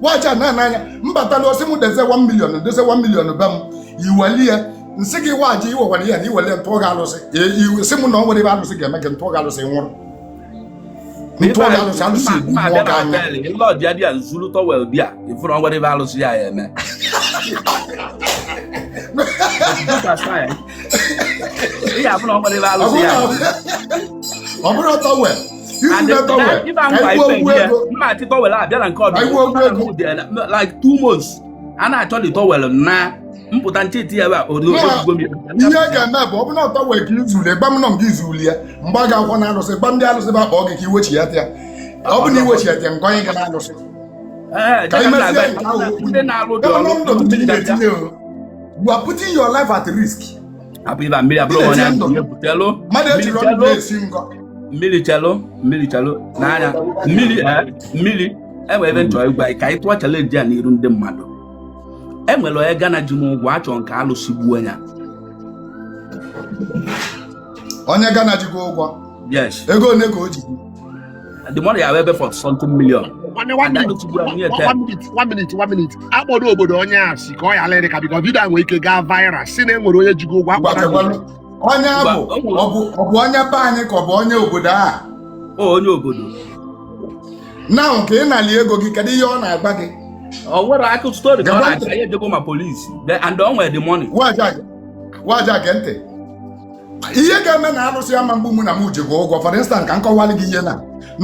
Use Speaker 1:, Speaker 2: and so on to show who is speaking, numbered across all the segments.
Speaker 1: waja na n'anya mbatala osi m deze 1 million be m iwelie nsị gị waja iwewere ya na iwele ntụ ga alụsị si m na ọ nwere ebe alụsị ga-eme gị ntụ ga alụsị nwụrụ ntụ ga alụsị igbu mmụọ ga anya
Speaker 2: lọd ya dị a nzulu tọwel bịa ifuru nwere ebe alụsị ya eme ihe abụ na ọ nwere ebe alụsị ya
Speaker 1: ọ bụrụ tọwel
Speaker 2: mma ti tọwel abịa na nke ọdụ like 2 months a na-achọ dị tọwel na mpụta ncheti ya
Speaker 1: ihe ga-eme bụ ọ bụ na tọwel ka izule gba m nọ nke izuli ya mgbe a ga-akwọ na alụsị gba ndị alụsị ba kpọọ gị ka iwechi ya tịa ọ bụ na iwechi ya tịa nke onye ga na alụsị ka imezie nke ahụ you are putting your life at risk.
Speaker 2: Mmiri chelo n'anya mmiri enwe ebe nchọ ịgwa ka ị tụọ challenge a n'iru ndị mmadụ enwere onye Ghana ji m ụgwọ achọ nke alụsị gbuo ya
Speaker 1: onye Ghana ji gị ụgwọ
Speaker 2: yes
Speaker 1: ego one ka o ji
Speaker 2: the money ya ebe for something million
Speaker 3: 1 minute akpọdo obodo onye a si ka ọ ya lere ka biko vidio nwere ike gaa viral si na enwere onye ji gị ụgwọ
Speaker 1: onye ọ bụ onye be anyị ka ọ bụ onye obodo a
Speaker 2: onye obodo
Speaker 1: na nke ị nali ego gị kedu ihe ọ na-agba gị
Speaker 2: ọ nwere akụkọ story ka ọ na-aga ya ejego ma polisi and o nwere the money
Speaker 1: waja gee ntị ihe ga-eme na alụsị ama mgbu mụ na m ji gị ụgwọ for instance ka m kọwalị gị ihe na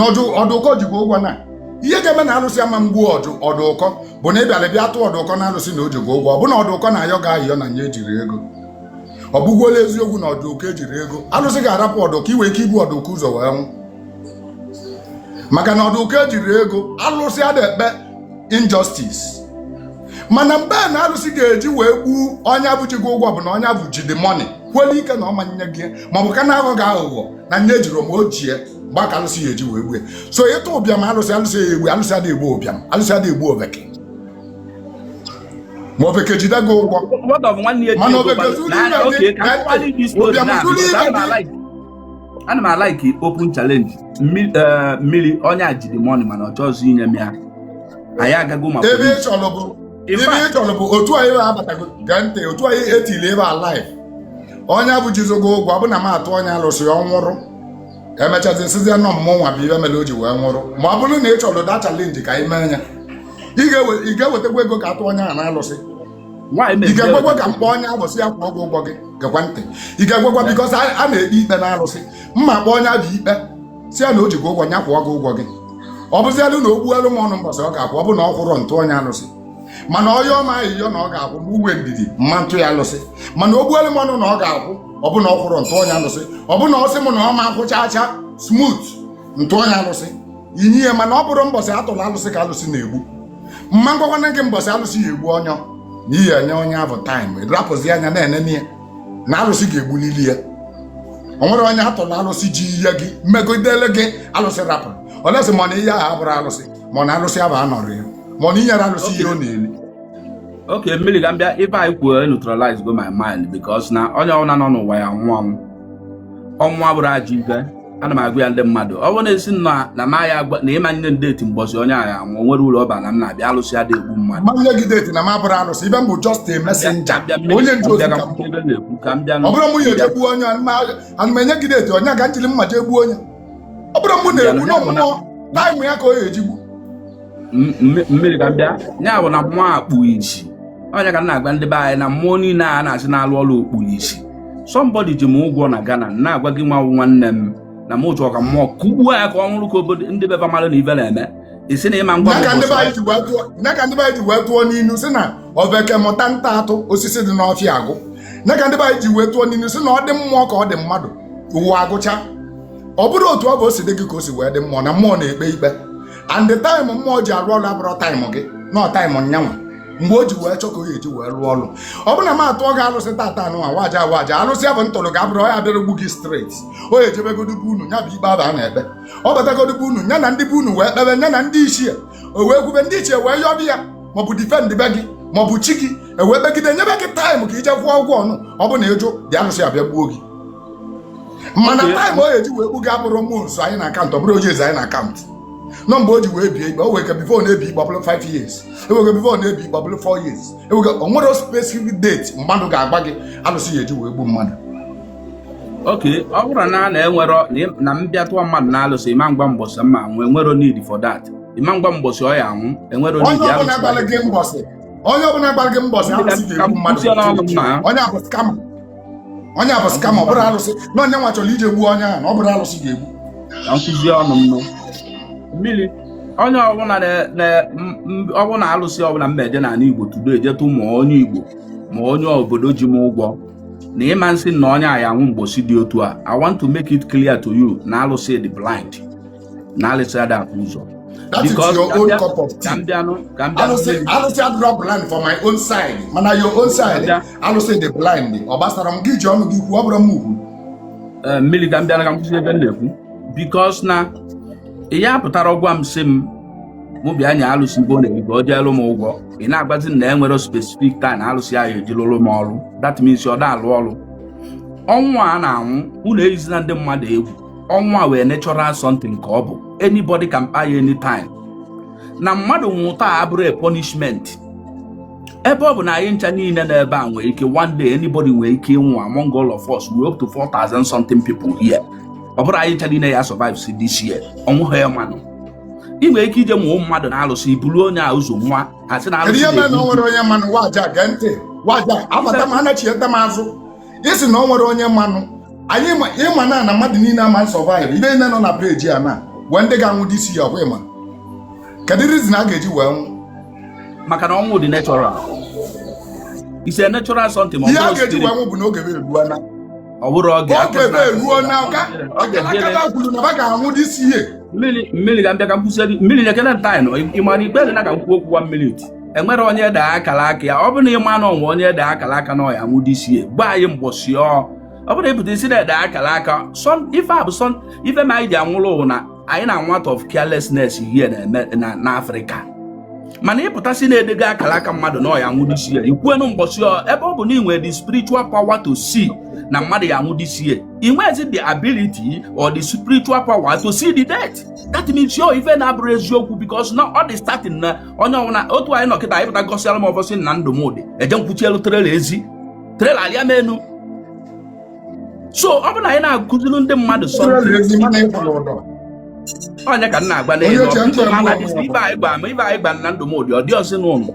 Speaker 1: ọdụkọ ji gị ụgwọ na ihe ga-eme na alụsị ama mgbu ọdụkọ bụ na ị bịara bịa tụọ ọdụkọ na alụsị na o ji gị ụgwọ ọ bụ na ọdụkọ na-ayọ gị ayọ na nye ejiri ego ọ bụgwuola eziokwu na ọdụkọ ejiri ego alụsị ga-arapụ ọdụkọ iwe ike ibu ọdụkọ ụzọ wee nwụ maka na ọdụkọ ejiri ego alụsị a na-ekpe injustice mana mgbe na alụsị ga-eji wee gbuo onye abụchi gị ụgwọ bụ na onye abụ ji the money kwele ike na ọmanye gị maọbụ ka na-aghọ gị aghụghọ na nye ejiri ma o jie mgbe aka alụsị ya eji wee gbue so ịtụ ụbịam alụsị ya egbu alụsị adị egbu ụbịam alụsị adị egbu obeke ma obeke jide gị ụgwọ mana obeke zuru
Speaker 2: ana m alaiki open challenge mmiri onye a jide money mana ọ chọzụ inye m ya anyị agago ma
Speaker 1: ebe ị chọrọ bụ otu anyị abatago gee ntị otu anyị etili ebe alive onye abụ jizogo ụgwọ ọ bụ na m atụ onye alụsị ọ nwụrụ emechazi sizie nọ mmụọ nwa bụ ibe mere o ji wee nwụrụ ma ọ bụrụ na ị chọrọ da chalenji ka anyị mee ya ị ga-ewetakwa ego ka atụ onye a na-alụsị ị ga-ekwekwa ka mkpọ onye alụsị ya kwụọ gị ụgwọ gị gekwa ntị ị ga-ekwekwa bikọs a na-ekpe ikpe na alụsị mma kpọ onye abụ ikpe si ya na o ji gị ụgwọ nya kwụọ gị ụgwọ gị ọ bụzialụ na o gbuelu m ọnụ mbọsị ọ ga-akwụ ọ bụ na ọ kwụrụ ntụ onye alụsị mana onye ọma ahịhịọ na ọ ga-akwụ ma uwe ndidi mma ntụ ya alụsị mana o gbuelu m ọnụ na ọ ga-akwụ ọ bụ na ọ kwụrụ ntụ onye alụsị ọ bụ na ọ sị m na ọ ma akwụchacha smooth ntụ onye alụsị inye ya mana ọ bụrụ mbọsị atụrụ alụsị ka alụsị na-egbu mma ngwakwana gị mbọsị alụsị ya egbu ọnyọ na ihe enye onye ahụ taịm rapụzi anya na-enene ya na alụsị ga-egbulili ya o nwere onye atụrụ alụsị ji ihe gị mmegidele gị alụsị rapụrụ olesi mana ihe ahụ abụrụ alụsị mana alụsị ahụ anọrọ ya mana inyere alụsị ihe ọ na-eli
Speaker 2: okay mmiri ga mbịa ife anyị kwuo neutralize go my mind because na onye ọbụla nọ n'ụwa ya nwụọ ọnwụ abụrụ ajọ ife ana m agụ ya ndị mmadụ ọ bụrụ na-esi na ma ya na ịma nye ndeti mbọsị onye agha anwụ nwere ụlọ ọba na m na-abịa alụsị adị egbu mmadụ
Speaker 1: manye gị deti na m abụrụ alụsị ibe m bụ just a messenger onye ndu ozi
Speaker 2: ka m bịa
Speaker 1: ọ bụrụ mụ ya ejegbu onye ana m enye gị deti onye ga njiri mma jee gbuo onye ọ bụrụ mụ na-egbu n'ọmụmụ taịmụ ya ka o ya ejigbu
Speaker 2: mmiri ka bịa ya bụ na mmụọ akpụ isi onye ka na-agwa ndị be anyị na mmụọ niile a na-asị na-alụ ọrụ okpuru isi somebody ji m ụgwọ na Ghana na-agwa gị nwa nwanne m na m chọrọ ka mmụọ kugbuo ya ka ọ nwụrụ ka obodo ndị beba mara na ibe na-eme isi na ịma ngwa
Speaker 1: ka ndị be anyị ji wee tụọ n'inu si na obeke mụta nta atụ osisi dị n'ọfịa agụ na ka ndị be anyị ji wee tụọ n'inu si na ọ dị mmụọ ka ọ dị mmadụ ụwa agụcha ọ bụrụ otu ọ bụ o si dị gị ka o si wee dị mmụọ na mmụọ na-ekpe ikpe and the time mmụọ ji arụ ọrụ abụrụ taịmụ gị na taịmụ nyanwa mgbe o ji wee chọ ka o ga-eji wee rụọ ọrụ ọ bụrụ na m atụọ gị alụsị tata anụnwa Wajaawaja alụsị ya bụ ntụrụ ga-abụrụ ya bịara gbu gị straight o ejebegodubu unu ya bụ ikpe aba a na-ekpe ọ batagodubu unu ya na ndị bụ unu wee kpebe ya na ndị ichie o wee kwube ndị ichie wee yọbụ ya maọbụ difend be gị maọbụ chi gị ewee kpegide nyebe gị taịmụ ka ije kwụọ ụgwọ ọnụ ọ bụ na ịjụ dị alụsị abịa gbuo gị mana taịmụ o eji wee gbu gị abụrụ mmụọ nso anyị na akaụntụ ọ bụrụ oji ezi anyị na akaụntụ nọ mgbe o ji wee bie ikpe o weke bifo na-ebi ikpe ọbụla 5 years eweke bifo na-ebi ikpe ọbụla 4 years eweke o nwere specific date mmadụ ga-agba gị alụsị ya eji wee gbuo mmadụ.
Speaker 2: Okay, ọ bụrụ na na-enwero na mbịa tụọ mmadụ na-alụsị ịma ngwa mbọsị mma nwere need for that. Ịma ngwa mbọsị ọ ya anwụ enwero need
Speaker 1: onye ọbụla gbalị gị mbọsị alụsị ga-egbu mmadụ. Onye abụ skama ọ bụrụ alụsị na onye nwa chọrọ ije gbuo onye ahụ na ọ bụrụ alụsị ga-egbu.
Speaker 2: Nkụzi ọnụ m mmiri onye ọbụla alụsị ọbụla mmeje n'ala Igbo tudo ejetụ ma onye Igbo ma onye obodo ji m ụgwọ na ịma nsị na onye a ya anwụ mgbosi dị otu a. I want to make it clear to you na alụsị dị blind na alụsị ada afụ ụzọ.
Speaker 1: That is your own cup of tea. Alụsị adịrọ blind for my own side mana your own side alụsị dị blind ọ gbasara m gị ji ọnụ gị kwuo ọ bụrụ m ugwu.
Speaker 2: Mmiri ka m bịara ka m kwụsị ebe m na-ekwu because na ya pụtara ọgwa m sị m mụ bịa nye alụsị Igbo na Igbo ọ jeelu m ụgwọ ị na-agbazi na enwere specific time alụsị ahụ ejilụrụ m ọrụ. That means ọ da alụ ọrụ. Ọnwụ a na-anwụ unu eyizina ndị mmadụ egwu. Ọnwụ a wee natural something ka ọ bụ anybody can buy anytime. Na mmadụ nwụta abụrụ a punishment. Ebe ọ bụ na anyị ncha niile n'ebe a nwere ike one day anybody nwere ike ịnwụ among all of us we up to 4,000 something people here. Ọ bụrụ anyị ncha niile ya survive si this year ọnwụ ha ya mmanụ. Ị nwere ike ije mụọ mmadụ na-alụsị ibulu onye a ụzọ nwa asị na alụsị.
Speaker 1: Kedu ihe mere na o nwere onye mmanụ Waja gee ntị Waja abata m anachieta m azụ isi na o nwere onye mmanụ anyị ịma na mmadụ niile ama survive ibe niile nọ na peji a na wee ndị ga-anwụ this year ọkwa ịma kedu reason a ga-eji wee nwụ
Speaker 2: maka na ọnwụ dị natural. It's a natural something.
Speaker 1: Ihe a ga-eji wee nwụ bụ na oge eruo na
Speaker 2: ọ bụrụ oge
Speaker 1: eruo na aka kwuru na ba ga-anwụ this year.
Speaker 2: Mmiri ga mbịa ka mkwụsị mmiri nyekere taịnụ ịmara ikpe dị na ka mkwu okwu 1 minute. Enwere onye daa akala aka ya ọ bụ na ịma na onwe onye daa akala aka na ọya nwụ this year gba anyị mgbọsi ọ bụ na ịpụta isi na eda akala aka ife a bụ ife ma anyị ji anwụrụ na anyị na out of carelessness here na Africa. Mana ịpụta si na-edego akala aka mmadụ na ọya nwụ this year ikwuenu mgbọsi ọ ebe ọ bụ na ị nwere the spiritual power to see na mmadụ ya nwụ this year ị nwezi the ability or the spiritual power to see the death. That means yo ife na-abụrụ eziokwu because na ọ dị starting na onye ọbụla otu anyị nọkịta anyị pụta gosiara m ọbọsị na ndụ m dị eje nkwuchi elu trela ezi trela alịa m enu. So ọ bụ na anyị na-akụziri ndị mmadụ onye ka m na-agba n'elu ibe anyị gba na ndụ m dị ọ dị ọsị n'ụlọ